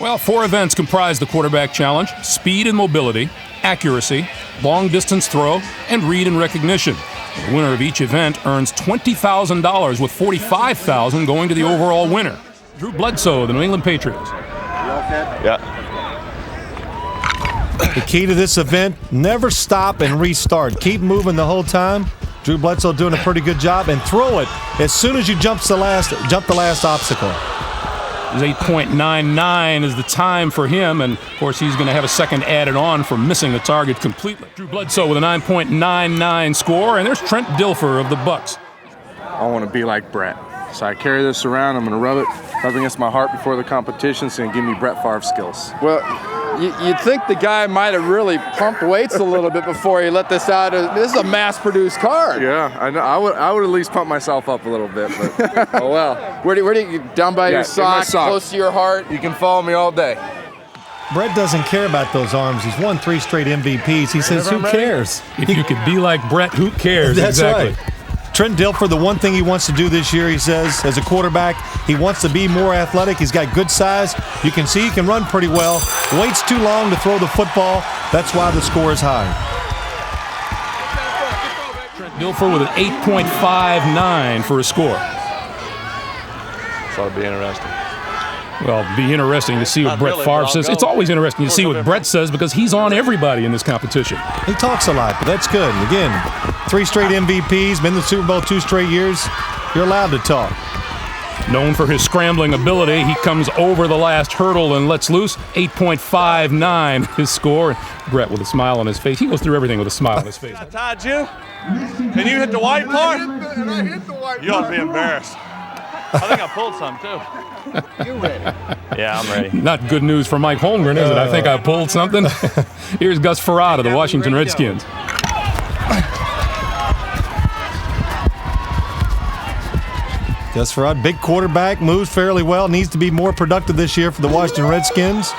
Well, 4 events comprise the quarterback challenge: speed and mobility, accuracy, long-distance throw, and read and recognition. The winner of each event earns $20,000, with $45,000 going to the overall winner. Drew Bledsoe, the New England Patriots. Yeah. The key to this event, never stop and restart. Keep moving the whole time. Drew Bledsoe doing a pretty good job, and throw it as soon as you jump the last obstacle. 8.99 is the time for him, and of course he's going to have a second added on for missing the target completely. Drew Bledsoe with a 9.99 score, and there's Trent Dilfer of the Bucks. I want to be like Brett. So I carry this around, I'm going to rub against my heart before the competition, so it's going to give me Brett Favre skills. Well, you'd think the guy might have really pumped weights a little bit before he let this out. This is a mass-produced card. Yeah, I know. I would at least pump myself up a little bit, but oh well. Where do you down by your sock, close to your heart? You can follow me all day. Brett doesn't care about those arms. He's won 3 straight MVPs. He says, who cares? If you could be like Brett, who cares? That's exactly. Right. Trent Dilfer, the one thing he wants to do this year, he says, as a quarterback, he wants to be more athletic. He's got good size. You can see he can run pretty well. Waits too long to throw the football. That's why the score is high. Trent Dilfer with an 8.59 for a score. So it'll be interesting. Well, it'd be interesting to see what Brett Favre says. It's always interesting to see what Brett says because he's on everybody in this competition. He talks a lot, but that's good. Again, 3 straight MVPs, been to the Super Bowl 2 straight years. You're allowed to talk. Known for his scrambling ability, he comes over the last hurdle and lets loose. 8.59 his score. Brett with a smile on his face. He goes through everything with a smile on his face. I tied you. Can you hit the white part? I hit the white You ought to be embarrassed. I think I pulled some, too. You ready? Yeah, I'm ready. Not good news for Mike Holmgren, is it? I think I pulled something. Here's Gus Frerotte of the Washington Redskins. Gus Frerotte, big quarterback, moves fairly well, needs to be more productive this year for the Washington Redskins.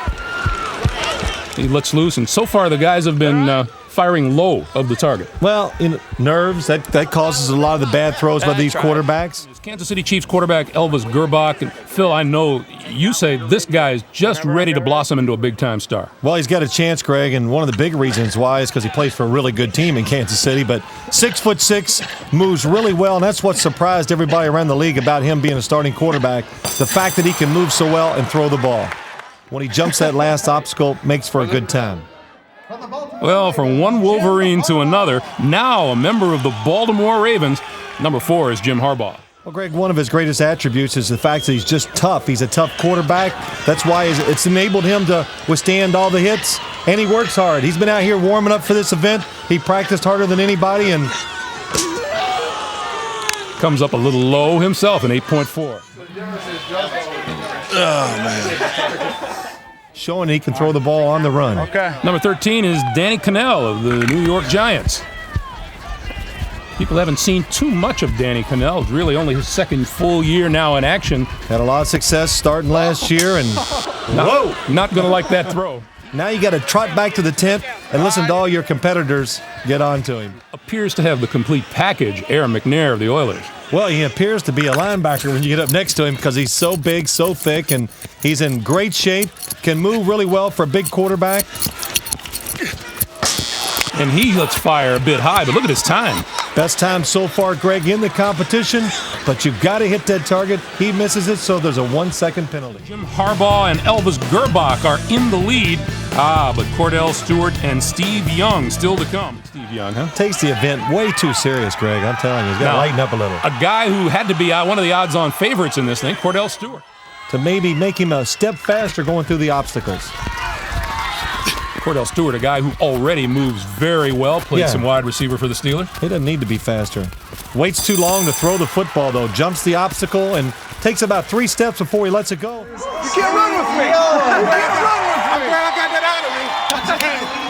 He lets loose, and so far the guys have been firing low of the target. Well, nerves, that causes a lot of the bad throws by these quarterbacks. Kansas City Chiefs quarterback Elvis Grbac. And Phil, I know you say this guy is just ready to blossom into a big-time star. Well, he's got a chance, Greg, and one of the big reasons why is because he plays for a really good team in Kansas City. But 6'6", moves really well, and that's what surprised everybody around the league about him being a starting quarterback, the fact that he can move so well and throw the ball. When he jumps that last obstacle, makes for a good time. Well, from one Wolverine to another, now a member of the Baltimore Ravens, number 4 is Jim Harbaugh. Well, Greg, one of his greatest attributes is the fact that he's just tough. He's a tough quarterback. That's why it's enabled him to withstand all the hits, and he works hard. He's been out here warming up for this event. He practiced harder than anybody, and comes up a little low himself, an 8.4. Oh, man. Showing he can throw the ball on the run. Okay. Number 13 is Danny Kanell of the New York Giants. People haven't seen too much of Danny Kanell. It's really only his second full year now in action. Had a lot of success starting last year, and not going to like that throw. Now you got to trot back to the tent and listen to all your competitors get on to him. Appears to have the complete package, McNair of the Oilers. Well, he appears to be a linebacker when you get up next to him because he's so big, so thick, and he's in great shape, can move really well for a big quarterback. And he lets fire a bit high, but look at his time. Best time so far, Greg, in the competition, but you've got to hit that target. He misses it, so there's a 1-second penalty. Jim Harbaugh and Elvis Grbac are in the lead. But Kordell, Stewart, and Steve Young still to come. Steve Young, huh? Takes the event way too serious, Greg. I'm telling you, he's got to lighten up a little. A guy who had to be one of the odds-on favorites in this thing, Kordell Stewart. To maybe make him a step faster going through the obstacles. Kordell Stewart, a guy who already moves very well, played some wide receiver for the Steelers. He doesn't need to be faster. Waits too long to throw the football, though. Jumps the obstacle and takes about 3 steps before he lets it go. You can't run with me. You can't run with me. I'm glad I got that out of me.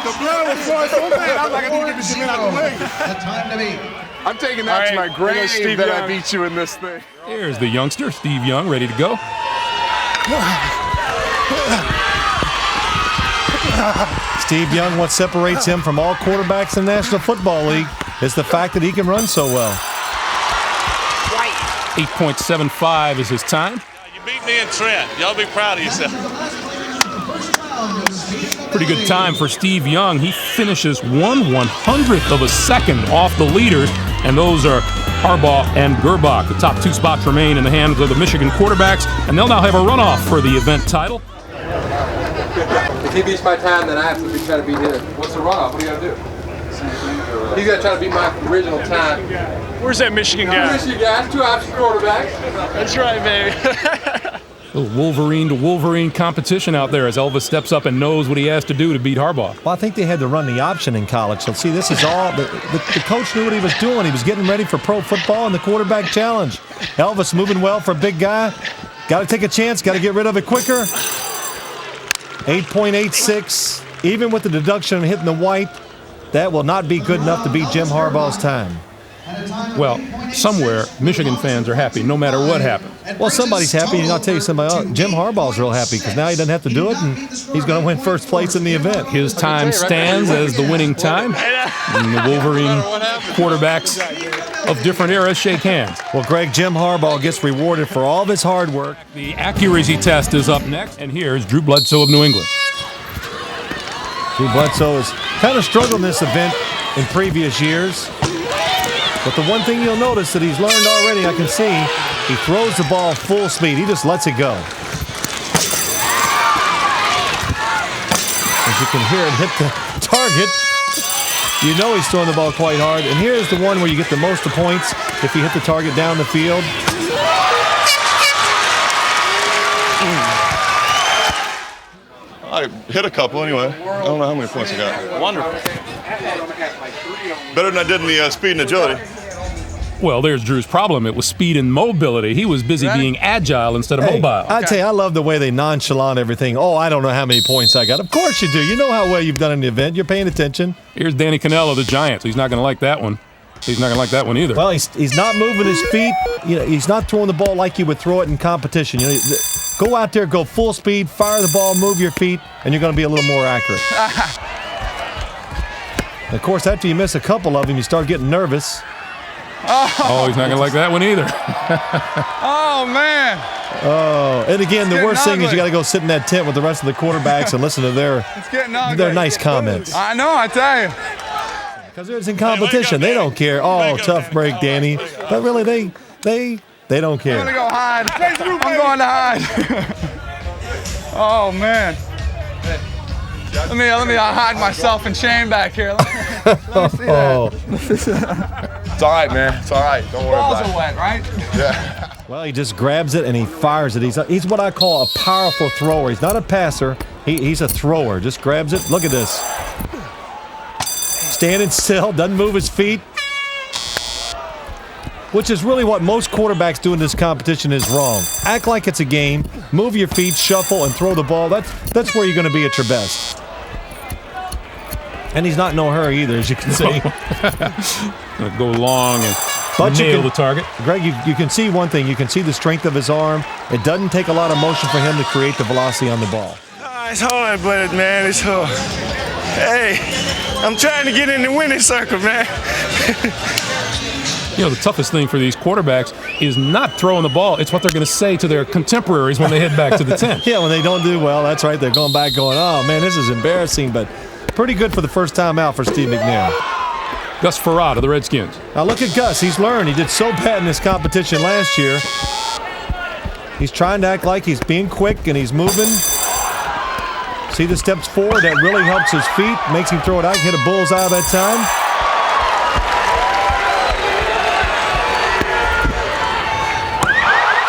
The blood was flowing so bad. I was like, I need to get this shit out of the way. The time to beat. I'm taking that to my grave that I beat you in this thing. Here's the youngster, Steve Young, ready to go. Steve Young, what separates him from all quarterbacks in the National Football League is the fact that he can run so well. 8.75 is his time. You beat me and Trent. Y'all be proud of yourself. Pretty good time for Steve Young. He finishes 1/100th of a second off the leaders, and those are Harbaugh and Grbac. The top 2 spots remain in the hands of the Michigan quarterbacks, and they'll now have a runoff for the event title. If he beats my time, then I have to try to beat his. What's the runoff? What do you got to do? He's got to try to beat my original time. Where's that Michigan guy? Michigan guy, 2 option quarterbacks. That's right, baby. A little Wolverine to Wolverine competition out there as Elvis steps up and knows what he has to do to beat Harbaugh. Well, I think they had to run the option in college. So, see, this is all the coach knew what he was doing. He was getting ready for pro football and the quarterback challenge. Elvis moving well for a big guy. Got to take a chance. Got to get rid of it quicker. 8.86. Even with the deduction of hitting the white, that will not be good enough to beat Jim Harbaugh's time. Well, somewhere Michigan fans are happy no matter what happens. Well, somebody's happy, and I'll tell you somebody else. Jim Harbaugh's real happy because now he doesn't have to do it, and he's going to win first place in the event. His time stands as the winning time, and the Wolverine quarterbacks of different eras shake hands. Well, Greg, Jim Harbaugh gets rewarded for all of his hard work. The accuracy test is up next, and here's Drew Bledsoe of New England. Drew Bledsoe has kind of struggled in this event in previous years. But the one thing you'll notice that he's learned already, I can see, he throws the ball full speed. He just lets it go. As you can hear it hit the target, you know he's throwing the ball quite hard. And here's the one where you get the most points if you hit the target down the field. I hit a couple anyway. I don't know how many points I got. Wonderful. Better than I did in the speed and agility. Well, there's Drew's problem. It was speed and mobility. He was busy being agile instead of mobile. I tell you, I love the way they nonchalant everything. Oh, I don't know how many points I got. Of course you do. You know how well you've done in the event. You're paying attention. Here's Danny Kanell of the Giants. He's not going to like that one. He's not going to like that one either. Well, he's not moving his feet. You know, he's not throwing the ball like you would throw it in competition. You know, go out there, go full speed, fire the ball, move your feet, and you're going to be a little more accurate. Of course, after you miss a couple of them, you start getting nervous. Oh, he's not going to like that one either. Oh, man. Oh, and again, the worst thing is you got to go sit in that tent with the rest of the quarterbacks and listen to their nice comments. I know, I tell you. Because it's in competition. They don't care. Oh, tough break, Danny. But really, they don't care. I'm going to go hide. I'm going to hide. Oh, man. Let me hide myself in shame back here. Let me see that. It's all right, man. It's all right. Don't worry Balls about are wet, right? it. Yeah. Well, he just grabs it and he fires it. He's what I call a powerful thrower. He's not a passer. He's a thrower. Just grabs it. Look at this. Standing still, doesn't move his feet. Which is really what most quarterbacks do in this competition is wrong. Act like it's a game. Move your feet, shuffle, and throw the ball. That's where you're going to be at your best. And he's not in no hurry either, as you can see. Gonna go long and nail the target. Greg, you can see one thing. You can see the strength of his arm. It doesn't take a lot of motion for him to create the velocity on the ball. It's hard, but man, it's hard. Hey, I'm trying to get in the winning circle, man. You know, the toughest thing for these quarterbacks is not throwing the ball. It's what they're going to say to their contemporaries when they head back to the tent. Yeah, when they don't do well, that's right. They're going back going, oh, man, this is embarrassing, but pretty good for the first time out for Steve McNair. Gus Frerotte of the Redskins. Now look at Gus. He's learned. He did so bad in this competition last year. He's trying to act like he's being quick and he's moving. See the steps forward? That really helps his feet, makes him throw it out, hit a bullseye that time.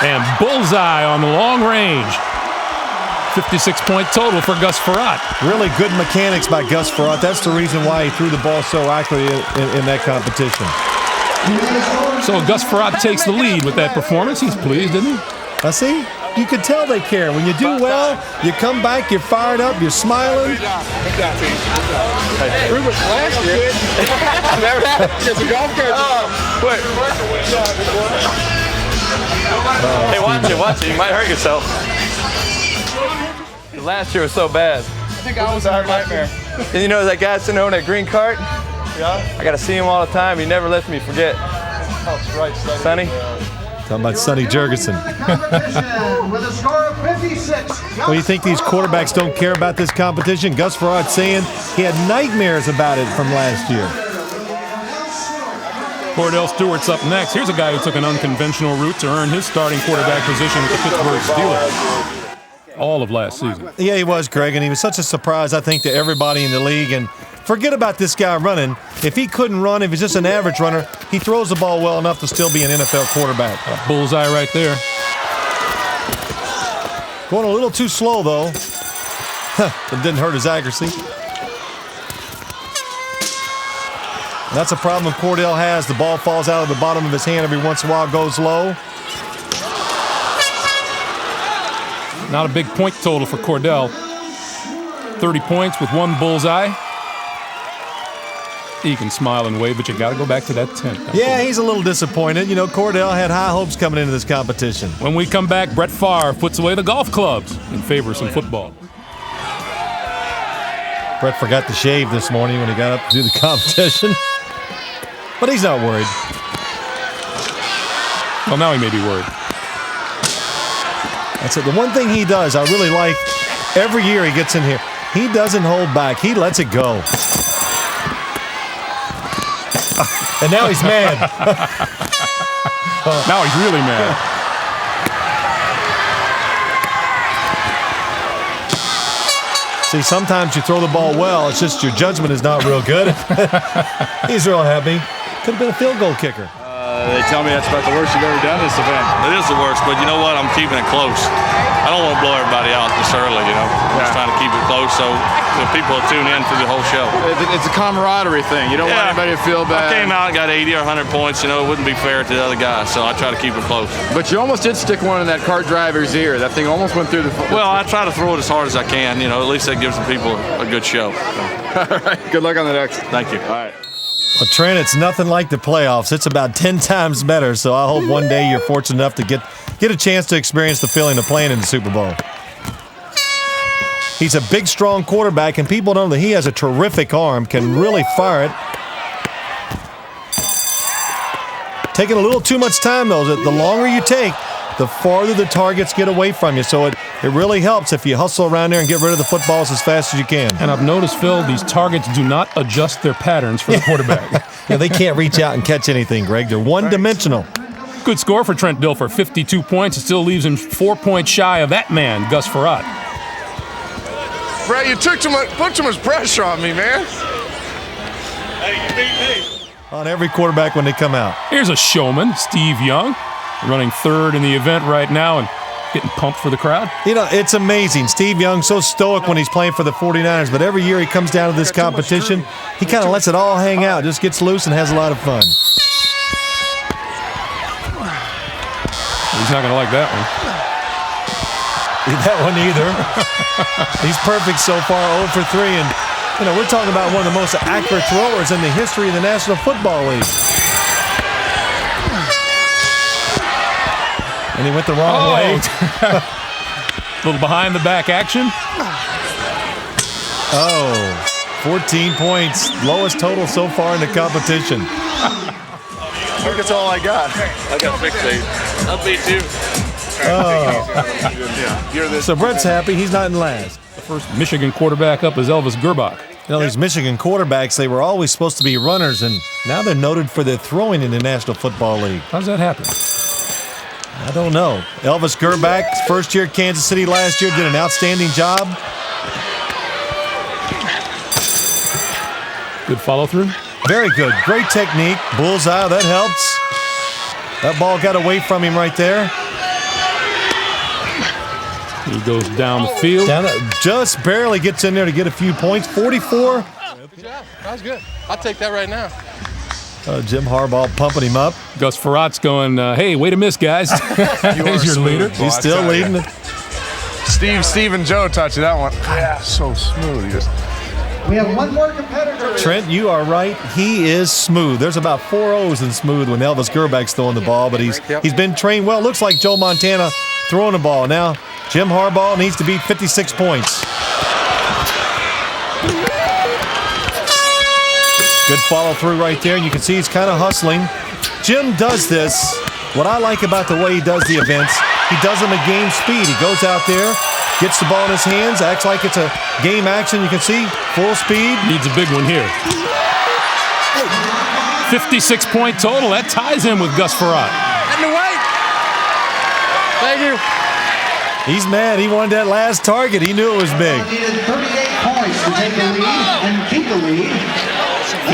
And bullseye on the long range. 56-point total for Gus Frerotte. Really good mechanics by Gus Frerotte. That's the reason why he threw the ball so accurately in that competition. So Gus Frerotte takes the lead with that performance. He's pleased, isn't he? I see. You can tell they care. When you do well, you come back, you're fired up, you're smiling. Last year. Never happened. It's a golf cart. Hey, watch it. You might hurt yourself. Last year was so bad. I think I was in a nightmare. And you know that guy sitting there on that green cart? Yeah. I got to see him all the time. He never lets me forget. Oh, it's right, Sonny? Talking about Sonny Jurgensen. With a score of 56. Well, you think these quarterbacks don't care about this competition? Gus Frerotte saying he had nightmares about it from last year. Kordell Stewart's up next. Here's a guy who took an unconventional route to earn his starting quarterback position with the Pittsburgh Steelers all of last season. Yeah, he was, Greg, and he was such a surprise, I think, to everybody in the league. And forget about this guy running. If he couldn't run, if he's just an average runner, he throws the ball well enough to still be an NFL quarterback. A bullseye right there. Going a little too slow, though. It didn't hurt his accuracy. That's a problem Kordell has. The ball falls out of the bottom of his hand every once in a while, goes low. Not a big point total for Kordell. 30 points with one bullseye. He can smile and wave, but you got to go back to that tent. Yeah, he's a little disappointed. You know, Kordell had high hopes coming into this competition. When we come back, Brett Farr puts away the golf clubs in favor of some football. Brett forgot to shave this morning when he got up to do the competition. But he's not worried. Well, now he may be worried. That's it. The one thing he does, I really like, every year he gets in here, he doesn't hold back. He lets it go. And now he's mad. Now he's really mad. See, sometimes you throw the ball well, it's just your judgment is not real good. He's real happy. Could have been a field goal kicker. They tell me that's about the worst you've ever done this event. It is the worst, but you know what? I'm keeping it close. I don't want to blow everybody out this early, you know. I'm just trying to keep it close so people will tune in for the whole show. It's a camaraderie thing. You don't want anybody to feel bad. I came out and got 80 or 100 points, you know, it wouldn't be fair to the other guy, so I try to keep it close. But you almost did stick one in that cart driver's ear. That thing almost went through the... Well, I try to throw it as hard as I can, you know, at least that gives the people a good show. All right, good luck on the next. Thank you. All right. Well, Trent, it's nothing like the playoffs. It's about 10 times better, so I hope one day you're fortunate enough to get a chance to experience the feeling of playing in the Super Bowl. He's a big, strong quarterback, and people know that he has a terrific arm, can really fire it. Taking a little too much time, though. The longer you take, the farther the targets get away from you. So it really helps if you hustle around there and get rid of the footballs as fast as you can. And I've noticed, Phil, these targets do not adjust their patterns for the quarterback. Yeah, they can't reach out and catch anything, Greg. They're one-dimensional. Good score for Trent Dilfer, 52 points. It still leaves him 4 points shy of that man, Gus Frerotte. Brett, you put too much pressure on me, man. Hey, you beat me. On every quarterback when they come out. Here's a showman, Steve Young, running third in the event right now and getting pumped for the crowd. You know, it's amazing. Steve Young's so stoic when he's playing for the 49ers, but every year he comes down to this competition, he kind of lets it all hang out, just gets loose and has a lot of fun. He's not going to like that one. That one either. He's perfect so far, 0 for 3, and you know, we're talking about one of the most accurate throwers in the history of the National Football League. And he went the wrong way. A little behind the back action. 14 points. Lowest total so far in the competition. I think that's all I got. I got 16. I'll beat you. So Brett's happy. He's not in last. The first Michigan quarterback up is Elvis Grbac. You know, these Michigan quarterbacks, they were always supposed to be runners, and now they're noted for their throwing in the National Football League. How's that happen? I don't know. Elvis Grbac, first year at Kansas City last year, did an outstanding job. Good follow-through. Very good. Great technique. Bullseye, that helps. That ball got away from him right there. He goes down the field. Just barely gets in there to get a few points. 44. Good job. That was good. I'll take that right now. Jim Harbaugh pumping him up. Gus Ferrotte's going, hey, way to miss, guys. He's your leader. He's still leading it. Steve and Joe touched that one. Yeah, so smooth. We have one more competitor. Trent, you are right. He is smooth. There's about 4 O's in smooth when Elvis Grbac throwing the ball, but he's been trained well. Looks like Joe Montana throwing the ball. Now, Jim Harbaugh needs to beat 56 points. Good follow through right there. You can see he's kind of hustling. Jim does this What I like about the way he does the events, he does them at game speed. He goes out there, gets the ball in his hands, acts like it's a game action. You can see full speed. Needs a big one here. 56-point total. That ties him with Gus Frerotte. And the weight. Thank you. He's mad. He wanted that last target. He knew it was big. Needed 38 points to take the lead and keep the lead.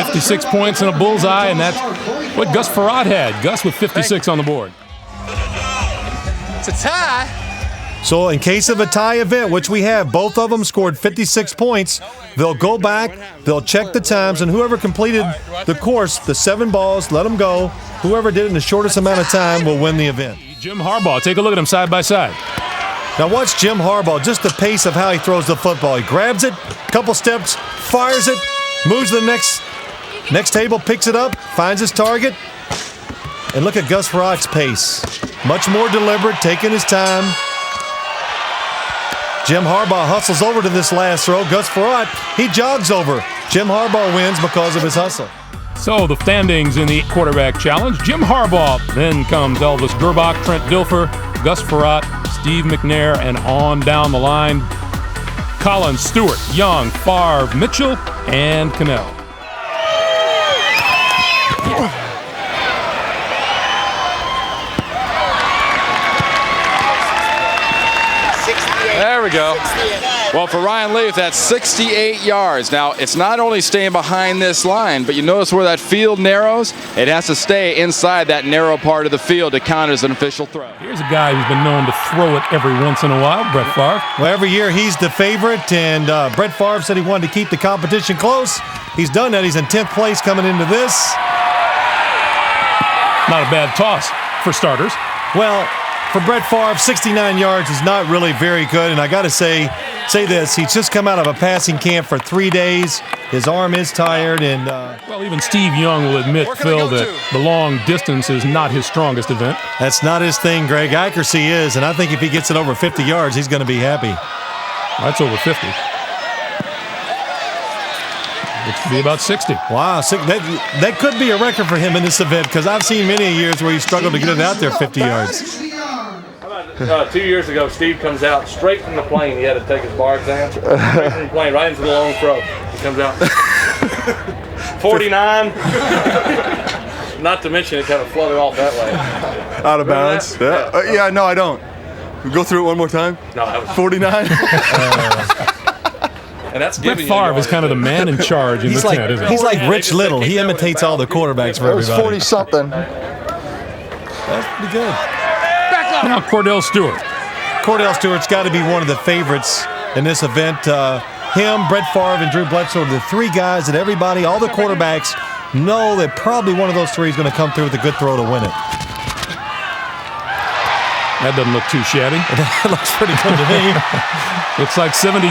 56 points and a bullseye, and that's what Gus Frerotte had. Gus with 56 on the board. It's a tie. So in case of a tie event, which we have, both of them scored 56 points. They'll go back, they'll check the times, and whoever completed the course, the 7 balls, let them go. Whoever did it in the shortest amount of time will win the event. Jim Harbaugh, take a look at them side by side. Now watch Jim Harbaugh, just the pace of how he throws the football. He grabs it, couple steps, fires it, moves to the next table, picks it up, finds his target. And look at Gus Ferrotte's pace. Much more deliberate, taking his time. Jim Harbaugh hustles over to this last throw. Gus Frerotte, he jogs over. Jim Harbaugh wins because of his hustle. So the standings in the quarterback challenge. Jim Harbaugh. Then comes Elvis Grbac, Trent Dilfer, Gus Frerotte, Steve McNair, and on down the line, Collins, Stewart, Young, Farr, Mitchell, and Canal. There we go. Well, for Ryan Leaf, that's 68 yards. Now, it's not only staying behind this line, but you notice where that field narrows? It has to stay inside that narrow part of the field to count as an official throw. Here's a guy who's been known to throw it every once in a while, Brett Favre. Well, every year he's the favorite, and Brett Favre said he wanted to keep the competition close. He's done that. He's in 10th place coming into this. Not a bad toss for starters. Well, for Brett Favre, 69 yards is not really very good, and I got to say this, he's just come out of a passing camp for 3 days. His arm is tired, and well, even Steve Young will admit, Phil, that the long distance is not his strongest event. That's not his thing, Greg. Accuracy is, and I think if he gets it over 50 yards, he's going to be happy. That's over 50. Which could be about 60. Wow, that could be a record for him in this event, because I've seen many years where he struggled to get it out there 50 yards. 2 years ago, Steve comes out straight from the plane. He had to take his bar exam. Straight from the plane, right into the long throw. He comes out. 49. Not to mention it kind of flooded off that way. Out of bounds. Yeah, no, I don't. We go through it one more time. No, that was 49. And that's Brett Favre is kind of the man in charge in this event, isn't he? He's like Rich Little. He imitates all the quarterbacks for everybody. It was 40-something. That's pretty good. Now Kordell Stewart. Kordell Stewart's got to be one of the favorites in this event. Him, Brett Favre, and Drew Bledsoe are the 3 guys that everybody, all the quarterbacks, know that probably one of those 3 is going to come through with a good throw to win it. That doesn't look too shabby. That looks pretty good to me. Looks like 73.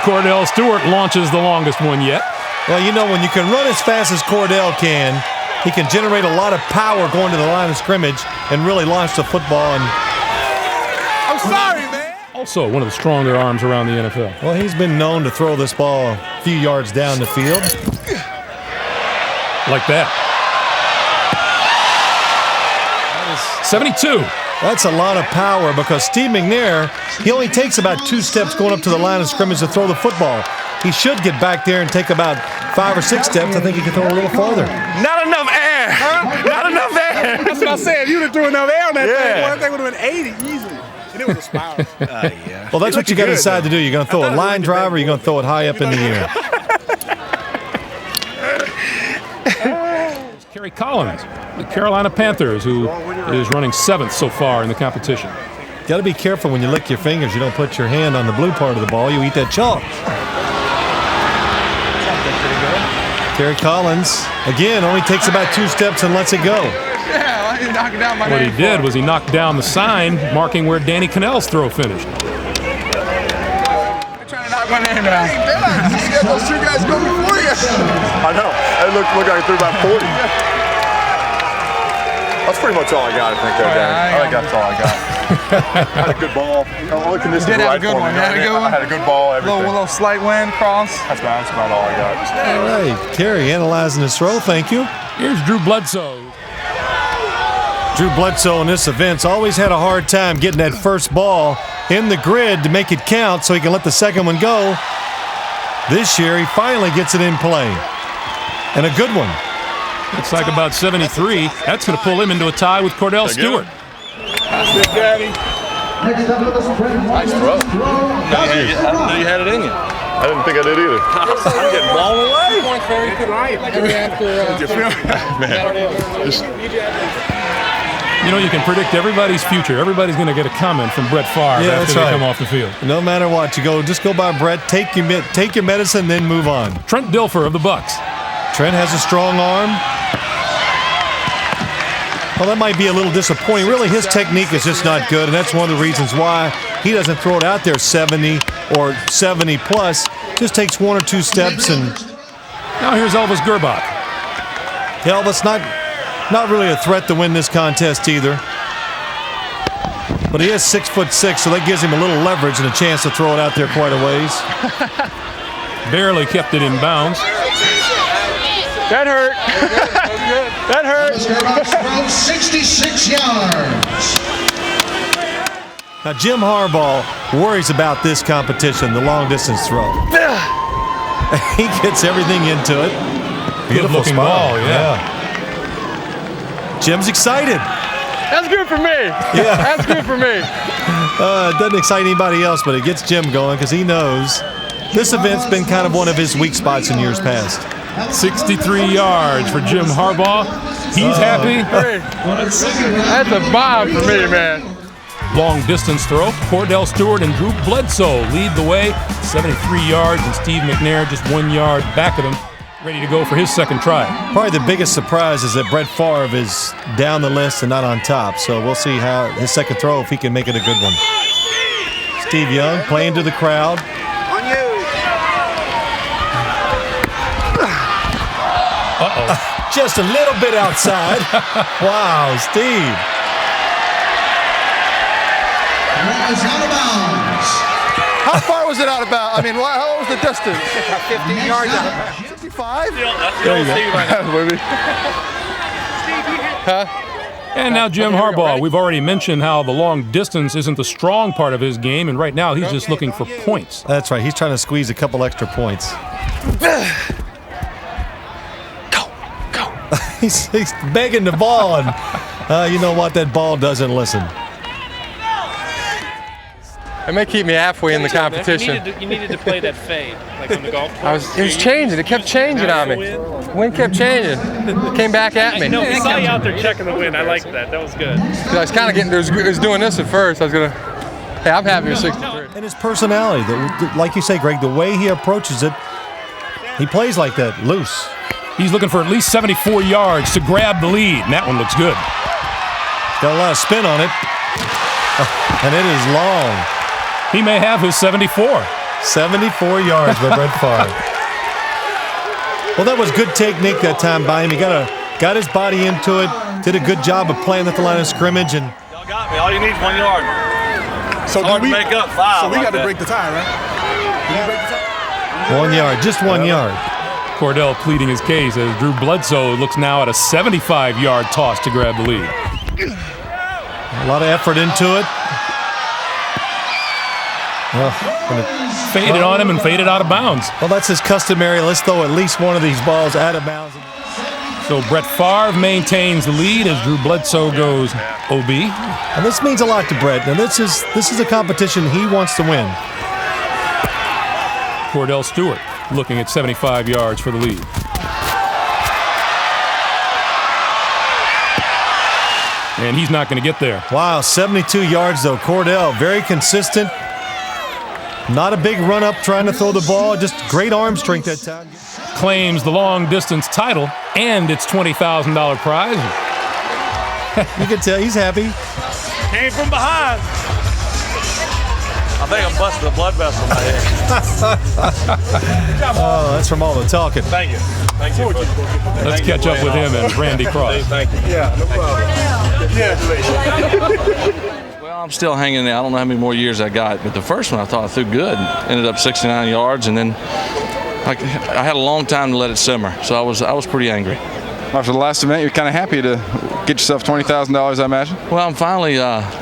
Kordell Stewart launches the longest one yet. Well, you know, when you can run as fast as Kordell can, he can generate a lot of power going to the line of scrimmage and really launch the football. I'm sorry, man. Also, one of the stronger arms around the NFL. Well, he's been known to throw this ball a few yards down the field. Like that. 72. That's a lot of power because Steve McNair, he only takes about 2 steps going up to the line of scrimmage to throw the football. He should get back there and take about 5 or 6 steps. I think he can throw a little farther. Not enough air. Not enough air. That's what I said. If you would have threw enough air on that thing, boy, that thing would have been 80 easily. And it was a spiral. Yeah. Well, that's what you got to decide to do. You're going to throw a line drive or you're going to throw it high up in the air. Kerry Collins, the Carolina Panthers, who is running 7th so far in the competition. Got to be careful when you lick your fingers. You don't put your hand on the blue part of the ball. You eat that chalk. Kerry Collins, again, only takes about 2 steps and lets it go. Yeah, I didn't knock it down my What he did was he knocked down the sign marking where Danny Kanell's throw finished. They're trying to knock my name down. You got those 2 guys go before you. I know. It looked like I threw about 40. That's pretty much all I got, I think, that day. I think that's all I got. I had a good ball. All the conditions You did were have right a good for me. one. You had a good one? I had a good ball, everything. Little slight wind cross. That's about all I got. All right, Kerry analyzing his throw. Thank you. Here's Drew Bledsoe. Drew Bledsoe in this event's always had a hard time getting that first ball in the grid to make it count so he can let the second one go. This year, he finally gets it in play. And a good one. Looks like about 73. That's going to pull him into a tie with Kordell Stewart. That's Daddy. Nice throw. I didn't know you had it in you. I didn't think I did either. I'm getting blown away. You know, you can predict everybody's future. Everybody's going to get a comment from Brett Favre after they come off the field. No matter what, just go by Brett, take your medicine, then move on. Trent Dilfer of the Bucks. Trent has a strong arm. Well, that might be a little disappointing. Really, his technique is just not good, and that's one of the reasons why he doesn't throw it out there 70 or 70 plus. Just takes one or two steps. And now here's Elvis Grbac. Elvis not really a threat to win this contest either. But he is 6'6", so that gives him a little leverage and a chance to throw it out there quite a ways. Barely kept it in bounds. That hurt. That hurt. Throw 66 yards. Now, Jim Harbaugh worries about this competition, the long-distance throw. He gets everything into it. Beautiful looking ball, yeah. Jim's excited. That's good for me. Yeah. That's good for me. It doesn't excite anybody else, but it gets Jim going because he knows this event's been kind of one of his weak spots in years past. 63 yards for Jim Harbaugh. He's happy. That's a bomb for me, man. Long distance throw. Kordell Stewart and Drew Bledsoe lead the way. 73 yards, and Steve McNair just 1 yard back of him, ready to go for his second try. Probably the biggest surprise is that Brett Favre is down the list and not on top. So we'll see how his second throw, if he can make it a good one. Steve Young playing to the crowd. On you. Uh-oh. Just a little bit outside. Wow, Steve. Out of bounds. How far was it out of bounds? I mean, how was the distance? 50 yards out. 65? There you go. And now Jim Harbaugh. We've already mentioned how the long distance isn't the strong part of his game, and right now he's just looking for points. That's right. He's trying to squeeze a couple extra points. Go. He's begging the ball, and you know what? That ball doesn't listen. It may keep me halfway in the competition. You needed to play that fade, like on the golf course. It was changing. It kept changing on me. The wind kept changing. It came back at me. No, we saw you out there checking the wind. I liked that. That was good. I was kind of getting. It was doing this at first. I was gonna. Hey, I'm happy with 63. And his personality, like you say, Greg, the way he approaches it, he plays like that, loose. He's looking for at least 74 yards to grab the lead, and that one looks good. Got a lot of spin on it, and it is long. He may have his 74. 74 yards by Brett Favre. Well, that was good technique that time by him. He got his body into it, did a good job of playing at the line of scrimmage. And Y'all got me. All you need is 1 yard. So Hard to make up 5. So we got to that. break the tie, right? Did you break the tie? 1 yard, just 1 yard. Kordell pleading his case as Drew Bledsoe looks now at a 75-yard toss to grab the lead. A lot of effort into it. Faded on him and faded out of bounds. Well, that's his customary. Let's throw at least one of these balls out of bounds. So Brett Favre maintains the lead as Drew Bledsoe goes OB. And this means a lot to Brett. Now, this is a competition he wants to win. Kordell Stewart looking at 75 yards for the lead. And he's not going to get there. Wow, 72 yards, though. Kordell, very consistent. Not a big run-up trying to throw the ball. Just great arm strength that time. Claims the long-distance title and its $20,000 prize. You can tell he's happy. Came from behind. I think I busted a blood vessel in my head. Oh, that's from all the talking. Thank you. Thank you. Let's catch up with him and Randy Cross. Thank you. Yeah, no problem. Congratulations. Well, I'm still hanging there. I don't know how many more years I got, but the first one I thought I threw good. Ended up 69 yards, and then I had a long time to let it simmer, so I was pretty angry. After the last event, you're kind of happy to get yourself $20,000, I imagine? Well, I'm finally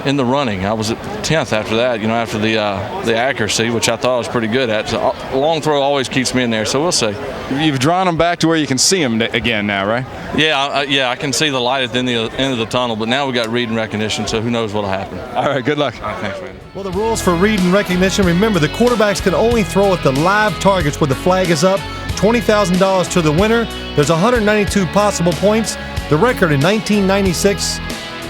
in the running. I was at 10th after that, after the accuracy, which I thought I was pretty good at. So a long throw always keeps me in there, so we'll see. You've drawn them back to where you can see them again now, right? Yeah, I can see the light at the end of the tunnel, but now we got reading recognition, so who knows what'll happen. All right, good luck. All right, thanks, man. Well, the rules for reading recognition, remember, the quarterbacks can only throw at the live targets where the flag is up. $20,000 to the winner. There's 192 possible points. The record in 1996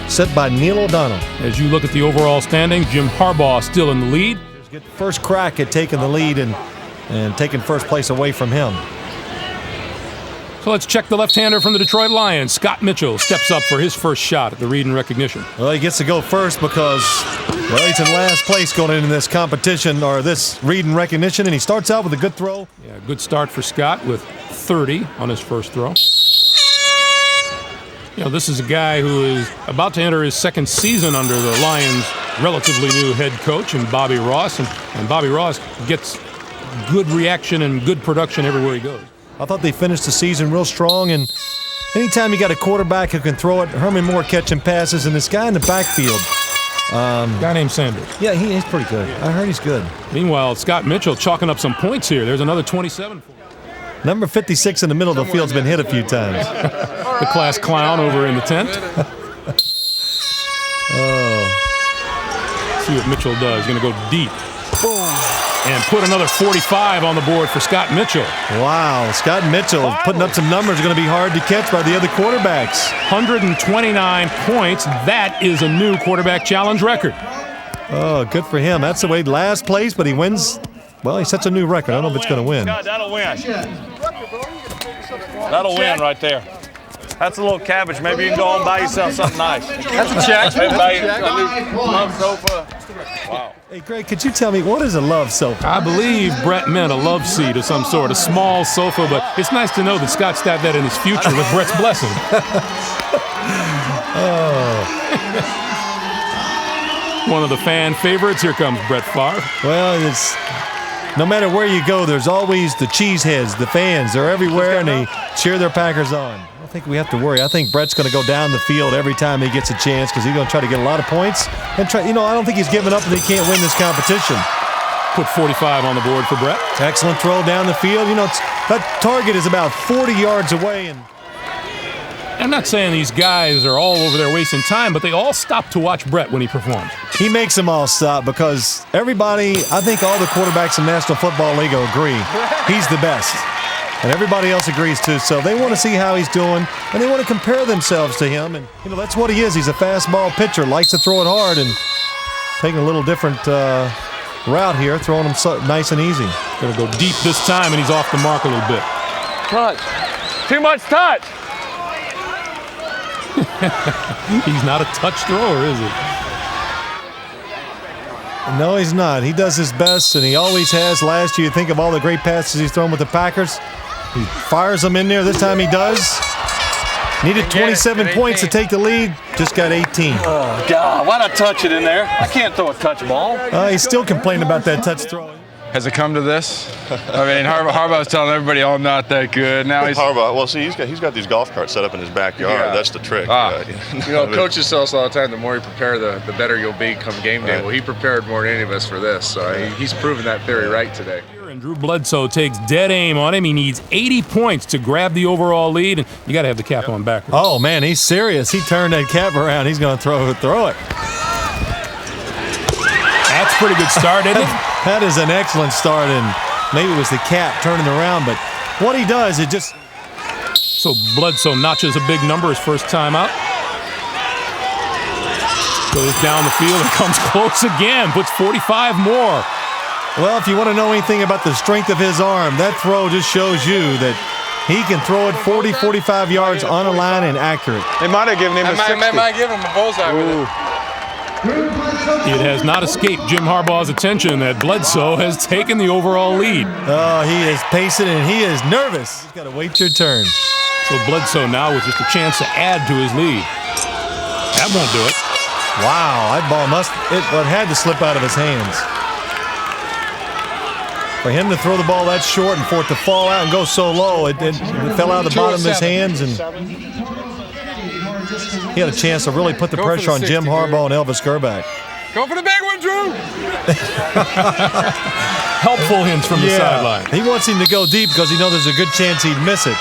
set by Neil O'Donnell. As you look at the overall standing, Jim Harbaugh still in the lead. Get first crack at taking the lead and taking first place away from him. So let's check the left-hander from the Detroit Lions. Scott Mitchell steps up for his first shot at the read and recognition. Well, he gets to go first because, well, he's in last place going into this competition, or this read and recognition, and he starts out with a good throw. Yeah, good start for Scott with 30 on his first throw. This is a guy who is about to enter his second season under the Lions' relatively new head coach, and Bobby Ross. And Bobby Ross gets good reaction and good production everywhere he goes. I thought they finished the season real strong, and anytime you got a quarterback who can throw it, Herman Moore catching passes, and this guy in the backfield. Guy named Sanders. Yeah, he's pretty good. I heard he's good. Meanwhile, Scott Mitchell chalking up some points here. There's another 27 for him. Number 56 in the middle of the field's been hit a few times. The class clown over in the tent. See what Mitchell does. He's going to go deep. Boom. And put another 45 on the board for Scott Mitchell. Wow, Scott Mitchell putting up some numbers going to be hard to catch by the other quarterbacks. 129 points. That is a new quarterback challenge record. Oh, good for him. That's the way last place, but he wins. Well, he sets a new record. I don't know if it's going to win. That'll win. That'll win right there. That's a little cabbage. Maybe you can go and buy yourself something nice. That's a check. Maybe buy a new love sofa. Wow. Hey, Greg, could you tell me, what is a love sofa? I believe Brett meant a love seat of some sort, a small sofa, but it's nice to know that Scott stabbed that in his future with Brett's blessing. One of the fan favorites. Here comes Brett Farr. Well, no matter where you go, there's always the cheeseheads, the fans. They're everywhere, and they cheer their Packers on. I don't think we have to worry. I think Brett's going to go down the field every time he gets a chance because he's going to try to get a lot of points. And I don't think he's giving up and he can't win this competition. Put 45 on the board for Brett. Excellent throw down the field. That target is about 40 yards away. And I'm not saying these guys are all over there wasting time, but they all stop to watch Brett when he performs. He makes them all stop because everybody, I think all the quarterbacks in the National Football League agree he's the best. And everybody else agrees too. So they want to see how he's doing, and they want to compare themselves to him. And, that's what he is. He's a fastball pitcher, likes to throw it hard, and taking a little different route here, throwing him nice and easy. Going to go deep this time, and he's off the mark a little bit. Touch. Too much touch. He's not a touch thrower, is he? No, he's not. He does his best, and he always has. Last year, you think of all the great passes he's thrown with the Packers. He fires them in there. This time he does. Needed 27 points to take the lead. Just got 18. Oh, God. Why'd I touch it in there? I can't throw a touch ball. He's still complaining about that touch throw. Has it come to this? I mean, Harbaugh's telling everybody, "Oh, I'm not that good." Now he's Harbaugh. Well, see, he's got these golf carts set up in his backyard. Yeah. That's the trick. Coaches tell us all the time, the more you prepare, the better you'll be come game day. Right. Well, he prepared more than any of us for this, so he's proven that theory right today. And Drew Bledsoe takes dead aim on him. He needs 80 points to grab the overall lead, and you got to have the cap on backwards. Oh man, he's serious. He turned that cap around. He's going to throw it. That's a pretty good start, isn't it? That is an excellent start, and maybe it was the cap turning around, but what he does, it just... So Bledsoe notches a big number his first time out. Goes down the field and comes close again, puts 45 more. Well, if you want to know anything about the strength of his arm, that throw just shows you that he can throw it 40, 45 yards on a line and accurate. They might have given him a 60. Might give him a bullseye with it. It has not escaped Jim Harbaugh's attention that Bledsoe has taken the overall lead. Oh, he is pacing and he is nervous. He's got to wait your turn. So Bledsoe now with just a chance to add to his lead. That won't do it. Wow, that ball had to slip out of his hands. For him to throw the ball that short and for it to fall out and go so low, it fell out of the bottom of his hands, and he had a chance to really put the pressure on Jim Harbaugh and Elvis Grbac. Go for the big one, Drew! Helpful hints from the sideline. He wants him to go deep because he knows there's a good chance he'd miss it.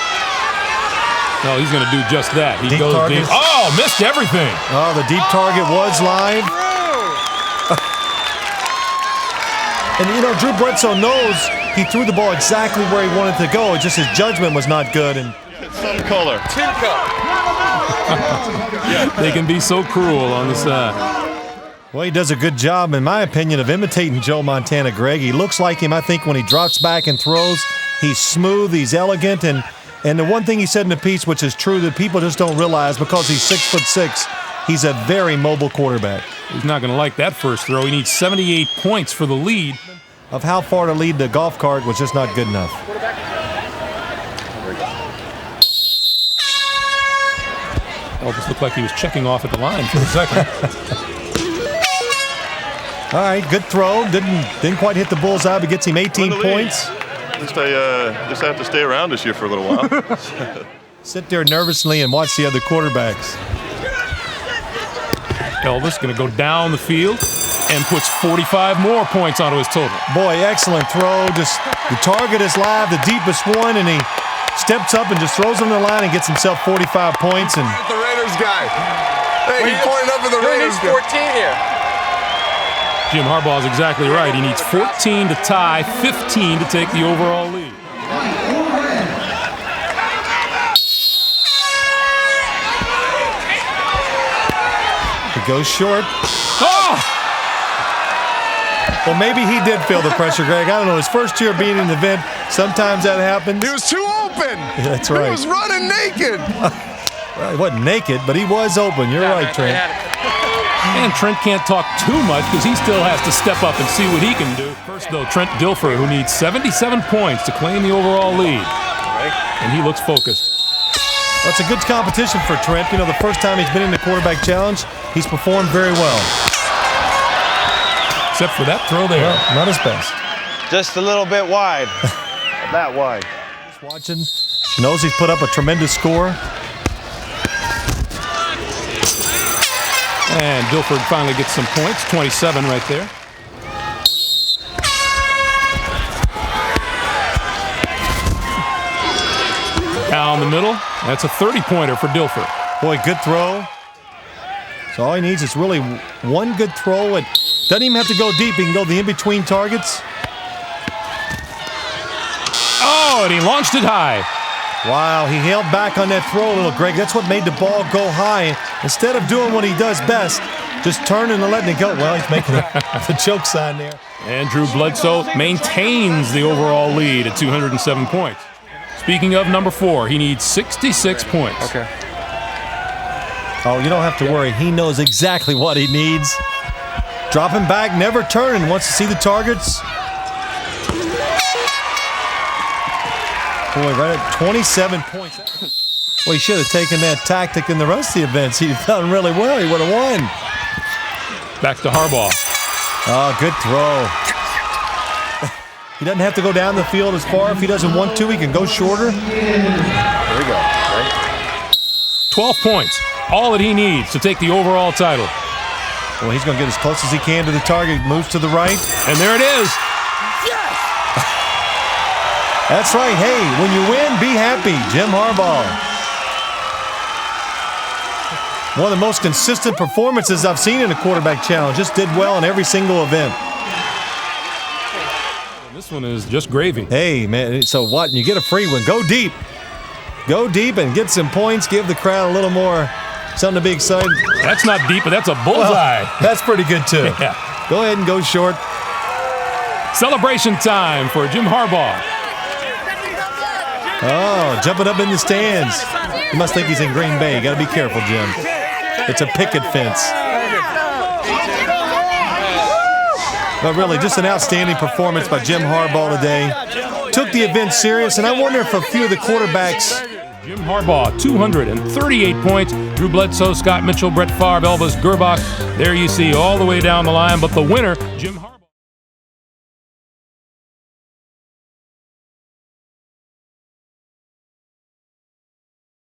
No, he's going to do just that. He goes target. deep. Oh, missed everything. Oh, the deep target was live. And, you know, Drew Bledsoe knows he threw the ball exactly where he wanted to go. It's just his judgment was not good. And some color. Team color. They can be so cruel on the side. Well, he does a good job, in my opinion, of imitating Joe Montana, Greg. He looks like him, I think, when he drops back and throws. He's smooth, he's elegant, and the one thing he said in the piece, which is true, that people just don't realize, because he's 6'6", he's a very mobile quarterback. He's not going to like that first throw. He needs 78 points for the lead. Of how far to lead the golf cart was just not good enough. Elvis looked like he was checking off at the line for a second. All right, good throw. Didn't quite hit the bullseye, but gets him 18 points. Just have to stay around this year for a little while. Sit there nervously and watch the other quarterbacks. Elvis going to go down the field and puts 45 more points onto his total. Boy, excellent throw. Just the target is live, the deepest one, and he steps up and just throws him to the line and gets himself 45 points. And The Raiders guy. Hey, he pointed up at the Raiders guy. 14 here. Jim Harbaugh is exactly right. He needs 14 to tie, 15 to take the overall lead. It goes short. Oh! Well, maybe he did feel the pressure, Greg. I don't know. His first year being in the event, sometimes that happens. He was too open. Yeah, that's right. He was running naked. Well, he wasn't naked, but he was open. You're right, Trent. And Trent can't talk too much because he still has to step up and see what he can do. First, though, Trent Dilfer, who needs 77 points to claim the overall lead. And he looks focused. That's a good competition for Trent. You know, the first time he's been in the quarterback challenge, he's performed very well. Except for that throw there. Well, not his best. Just a little bit wide. That wide. Just watching. Knows he's put up a tremendous score. And Dilfer finally gets some points, 27 right there. Down the middle, that's a 30-pointer for Dilfer. Boy, good throw. So all he needs is really one good throw. It doesn't even have to go deep. He can go the in-between targets. Oh, and he launched it high. Wow, he held back on that throw a little, Greg. That's what made the ball go high. Instead of doing what he does best, just turning and letting it go. Well, he's making the choke sign there. And Drew Bledsoe maintains the overall lead at 207 points. Speaking of number 4, he needs 66 points. Okay. Oh, you don't have to worry. He knows exactly what he needs. Dropping back, never turning. Wants to see the targets. Boy, right at 27 points. Well, he should have taken that tactic in the rest of the events. He'd done really well. He would have won. Back to Harbaugh. Oh, good throw. He doesn't have to go down the field as far. If he doesn't want to, he can go shorter. There we go. Right? 12 points. All that he needs to take the overall title. Well, he's going to get as close as he can to the target. Moves to the right. And there it is. That's right. Hey, when you win, be happy. Jim Harbaugh. One of the most consistent performances I've seen in a quarterback challenge. Just did well in every single event. This one is just gravy. Hey, man, so what? You get a free one. Go deep. Go deep and get some points. Give the crowd a little more something to be excited. That's not deep, but that's a bullseye. Well, that's pretty good, too. Yeah. Go ahead and go short. Celebration time for Jim Harbaugh. Oh, jumping up in the stands. You must think he's in Green Bay. You got to be careful, Jim. It's a picket fence. But really, just an outstanding performance by Jim Harbaugh today. Took the event serious, and I wonder if a few of the quarterbacks. Jim Harbaugh, 238 points. Drew Bledsoe, Scott Mitchell, Brett Favre, Elvis Grbac. There you see all the way down the line. But the winner, Jim Harbaugh.